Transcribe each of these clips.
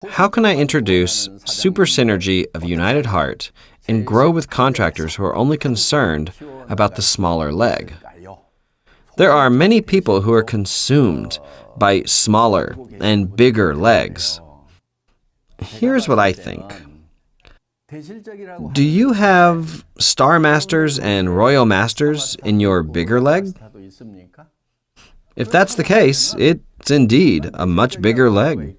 How can I introduce super synergy of United Heart and grow with contractors who are only concerned about the smaller leg? There are many people who are consumed by smaller and bigger legs. Here's what I think. Do you have Star Masters and Royal Masters in your bigger leg? If that's the case, it's indeed a much bigger leg.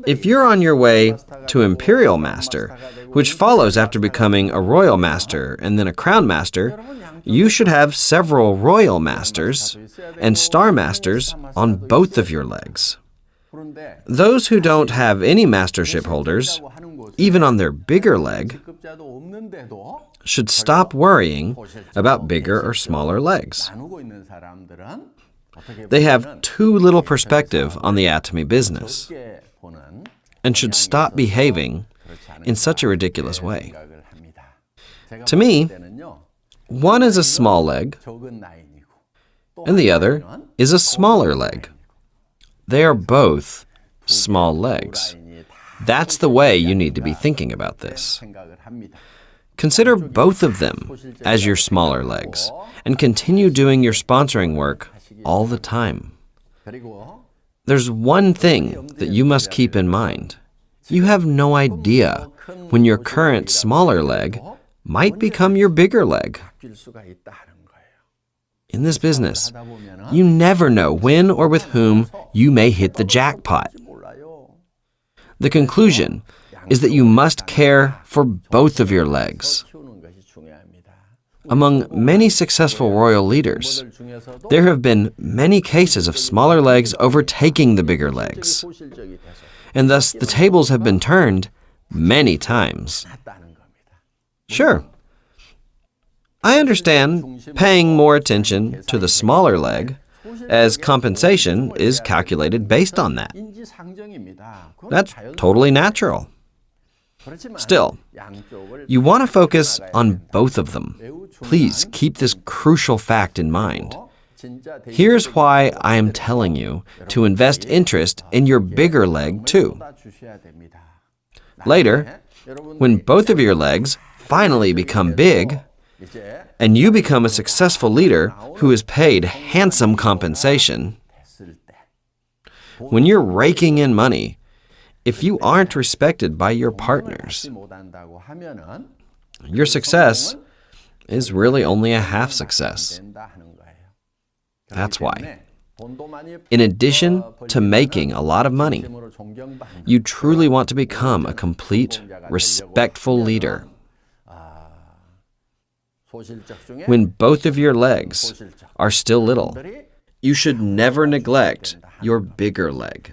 If you're on your way to Imperial Master, which follows after becoming a Royal Master and then a Crown Master, you should have several Royal Masters and Star Masters on both of your legs. Those who don't have any mastership holders, even on their bigger leg, should stop worrying about bigger or smaller legs. They have too little perspective on the Atomy business and should stop behaving in such a ridiculous way. To me, one is a small leg, and the other is a smaller leg. They are both small legs. That's the way you need to be thinking about this. Consider both of them as your smaller legs, and continue doing your sponsoring work all the time. There's one thing that you must keep in mind. You have no idea when your current smaller leg might become your bigger leg. In this business, you never know when or with whom you may hit the jackpot. The conclusion is that you must care for both of your legs. Among many successful royal leaders, there have been many cases of smaller legs overtaking the bigger legs, and thus the tables have been turned many times. Sure, I understand paying more attention to the smaller leg, as compensation is calculated based on that. That's totally natural. Still, you want to focus on both of them. Please keep this crucial fact in mind. Here's why I am telling you to invest interest in your bigger leg too. Later, when both of your legs finally become big, and you become a successful leader who is paid handsome compensation, when you're raking in money, if you aren't respected by your partners, your success is really only a half success. That's why, in addition to making a lot of money, you truly want to become a complete, respectful leader. When both of your legs are still little, you should never neglect your bigger leg.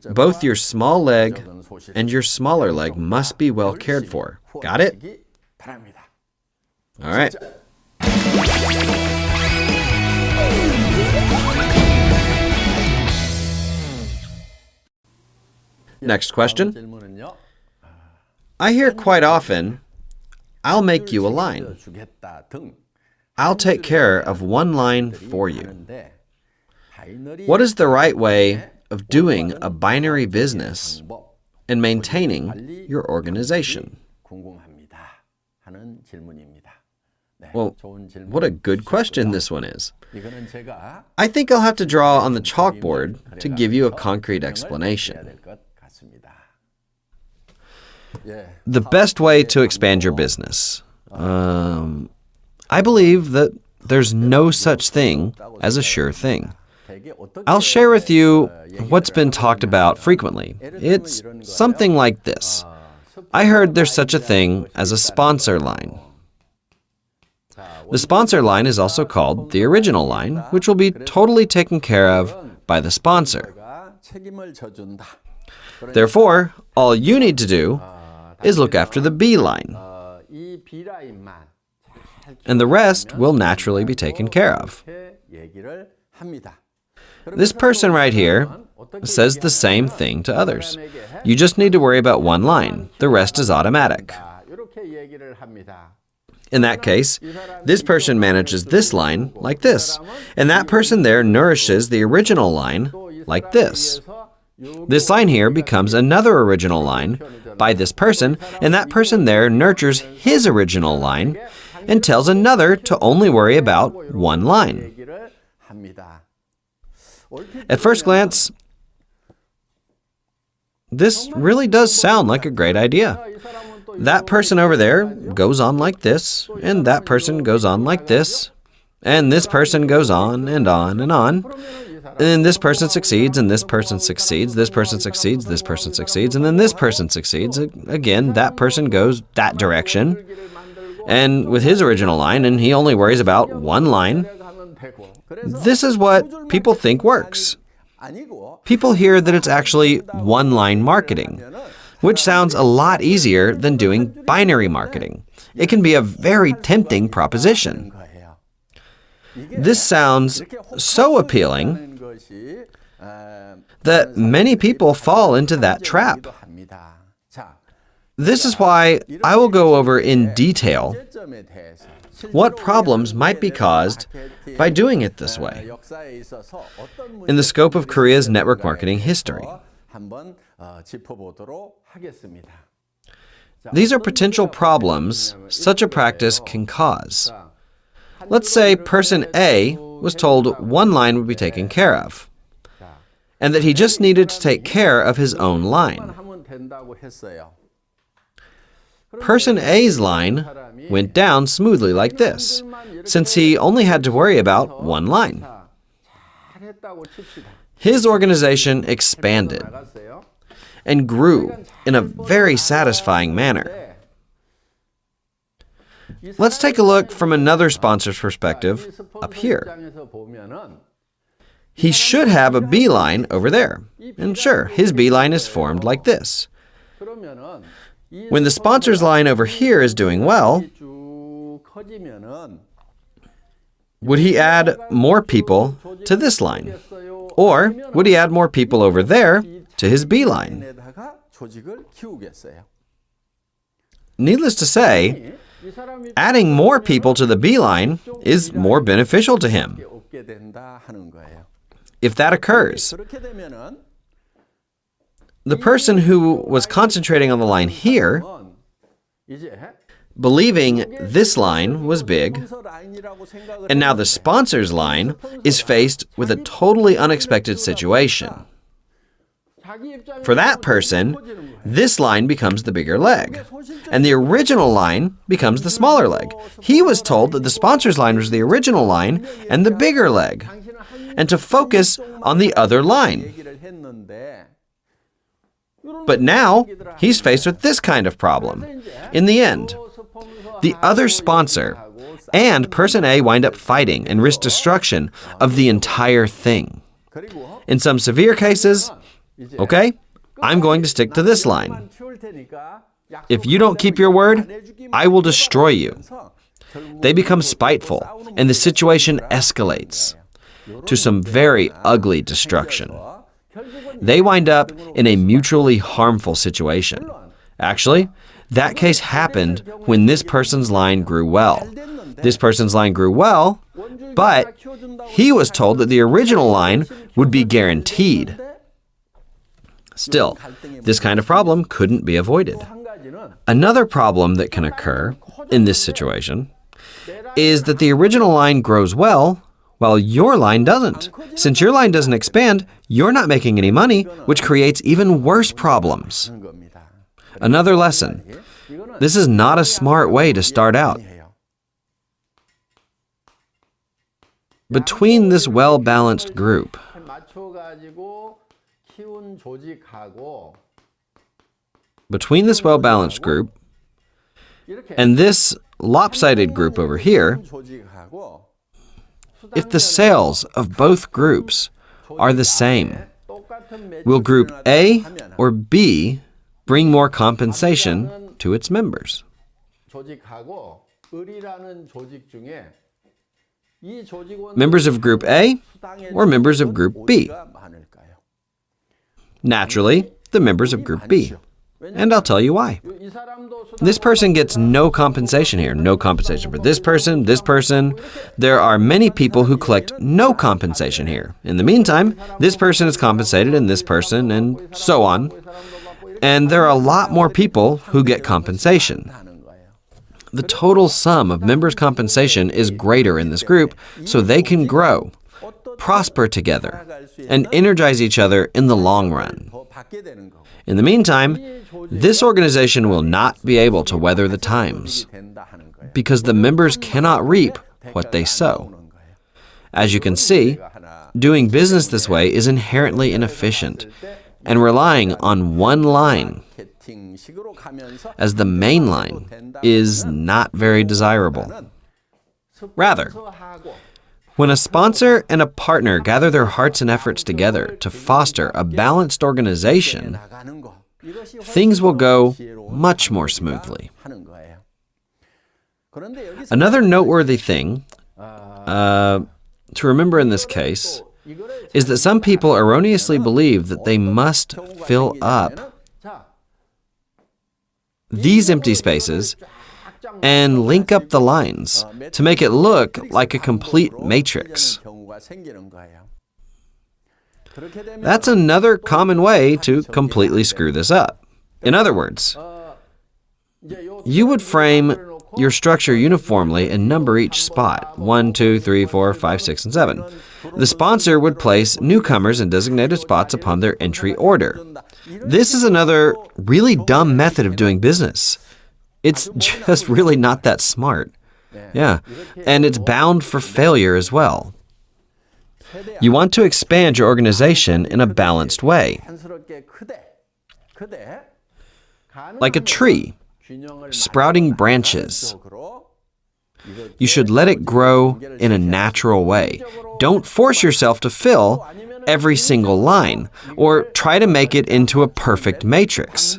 Both your small leg and your smaller leg must be well cared for. Got it? All right. Next question. I hear quite often, I'll make you a line. I'll take care of one line for you. What is the right way of doing a binary business and maintaining your organization? Well, what a good question this one is. I think I'll have to draw on the chalkboard to give you a concrete explanation. The best way to expand your business. I believe that there's no such thing as a sure thing. I'll share with you what's been talked about frequently. It's something like this. I heard there's such a thing as a sponsor line. The sponsor line is also called the original line, which will be totally taken care of by the sponsor. Therefore, all you need to do is look after the B line, and the rest will naturally be taken care of. This person right here says the same thing to others. You just need to worry about one line. The rest is automatic. In that case, this person manages this line like this, and that person there nourishes the original line like this. This line here becomes another original line by this person, and that person there nurtures his original line and tells another to only worry about one line. At first glance, this really does sound like a great idea. That person over there goes on like this, and that person goes on like this, and this person goes on and on and on. And then this person succeeds, and this person succeeds, this person succeeds, this person succeeds, and then this person succeeds. Again, that person goes that direction, and with his original line, and he only worries about one line. This is what people think works. People hear that it's actually one-line marketing, which sounds a lot easier than doing binary marketing. It can be a very tempting proposition. This sounds so appealing that many people fall into that trap. This is why I will go over in detail what problems might be caused by doing it this way in the scope of Korea's network marketing history. These are potential problems such a practice can cause. Let's say person A was told one line would be taken care of, and that he just needed to take care of his own line. Person A's line went down smoothly like this, since he only had to worry about one line. His organization expanded and grew in a very satisfying manner. Let's take a look from another sponsor's perspective up here. He should have a B line over there, and sure, his B line is formed like this. When the sponsor's line over here is doing well, would he add more people to this line? Or would he add more people over there to his B line? Needless to say, adding more people to the B line is more beneficial to him. If that occurs, the person who was concentrating on the line here, believing this line was big, and now the sponsor's line is faced with a totally unexpected situation. For that person, this line becomes the bigger leg, and the original line becomes the smaller leg. He was told that the sponsor's line was the original line and the bigger leg, and to focus on the other line. But now, he's faced with this kind of problem. In the end, the other sponsor and person A wind up fighting and risk destruction of the entire thing. In some severe cases, okay, I'm going to stick to this line. If you don't keep your word, I will destroy you. They become spiteful, and the situation escalates to some very ugly destruction. They wind up in a mutually harmful situation. Actually, that case happened when this person's line grew well. This person's line grew well, but he was told that the original line would be guaranteed. Still, this kind of problem couldn't be avoided. Another problem that can occur in this situation is that the original line grows well while your line doesn't. Since your line doesn't expand, you're not making any money, which creates even worse problems. Another lesson. This is not a smart way to start out. Between this well-balanced group and this lopsided group over here, if the sales of both groups are the same, will group A or B bring more compensation to its members? Members of Group A or members of Group B? Naturally, the members of Group B. And I'll tell you why. This person gets no compensation here. No compensation for this person, this person. There are many people who collect no compensation here. In the meantime, this person is compensated and this person and so on. And there are a lot more people who get compensation. The total sum of members' compensation is greater in this group, so they can grow, prosper together, and energize each other in the long run. In the meantime, this organization will not be able to weather the times because the members cannot reap what they sow. As you can see, doing business this way is inherently inefficient, and relying on one line as the main line is not very desirable. Rather, when a sponsor and a partner gather their hearts and efforts together to foster a balanced organization, things will go much more smoothly. Another noteworthy thing to remember in this case is that some people erroneously believe that they must fill up these empty spaces and link up the lines to make it look like a complete matrix. That's another common way to completely screw this up. In other words, you would frame your structure uniformly and number each spot, 1, 2, 3, 4, 5, 6, and 7. The sponsor would place newcomers in designated spots upon their entry order. This is another really dumb method of doing business. It's just really not that smart. Yeah, and it's bound for failure as well. You want to expand your organization in a balanced way. Like a tree, sprouting branches. You should let it grow in a natural way. Don't force yourself to fill every single line or try to make it into a perfect matrix.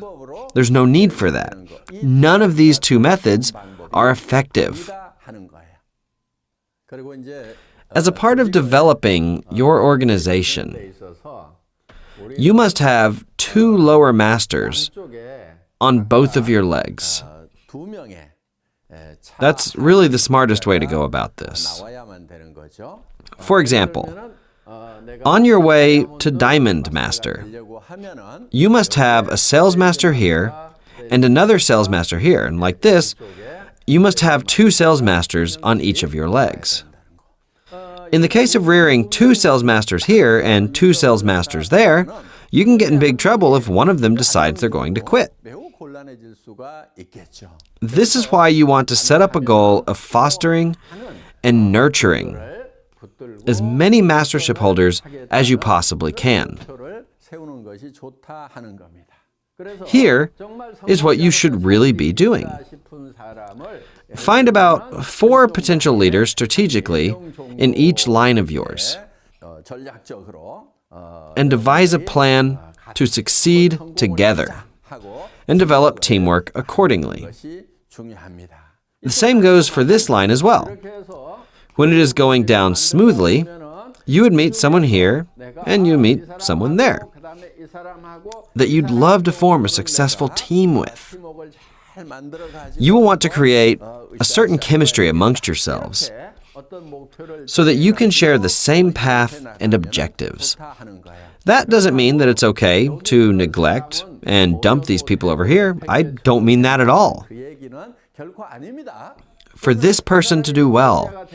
There's no need for that. None of these two methods are effective. As a part of developing your organization, you must have 2 lower masters on both of your legs. That's really the smartest way to go about this. For example, on your way to Diamond Master, you must have a Sales Master here and another Sales Master here. And like this, you must have 2 Sales Masters on each of your legs. In the case of rearing 2 Sales Masters here and 2 Sales Masters there, you can get in big trouble if one of them decides they're going to quit. This is why you want to set up a goal of fostering and nurturing as many mastership holders as you possibly can. Here is what you should really be doing. Find about 4 potential leaders strategically in each line of yours and devise a plan to succeed together and develop teamwork accordingly. The same goes for this line as well. When it is going down smoothly, you would meet someone here and you meet someone there that you'd love to form a successful team with. You will want to create a certain chemistry amongst yourselves so that you can share the same path and objectives. That doesn't mean that it's okay to neglect and dump these people over here. I don't mean that at all. For this person to do well,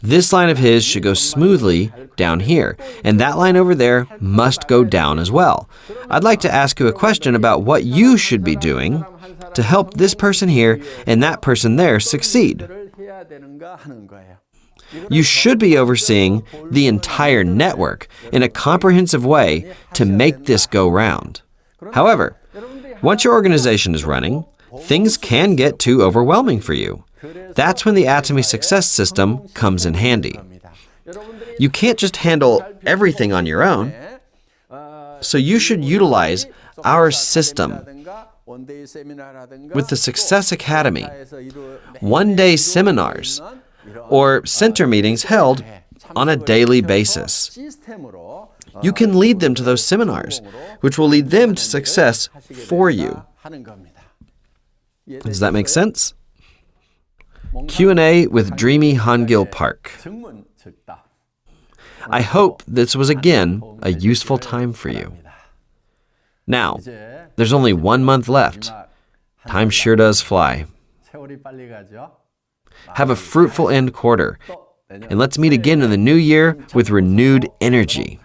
this line of his should go smoothly down here, and that line over there must go down as well. I'd like to ask you a question about what you should be doing to help this person here and that person there succeed. You should be overseeing the entire network in a comprehensive way to make this go round. However, once your organization is running, things can get too overwhelming for you. That's when the Atomy success system comes in handy. You can't just handle everything on your own, so you should utilize our system with the Success Academy, one-day seminars, or center meetings held on a daily basis. You can lead them to those seminars, which will lead them to success for you. Does that make sense? Q&A with Dreamy Gill Park. I hope this was again a useful time for you. Now, there's only 1 month left. Time sure does fly. Have a fruitful end quarter, and let's meet again in the new year with renewed energy.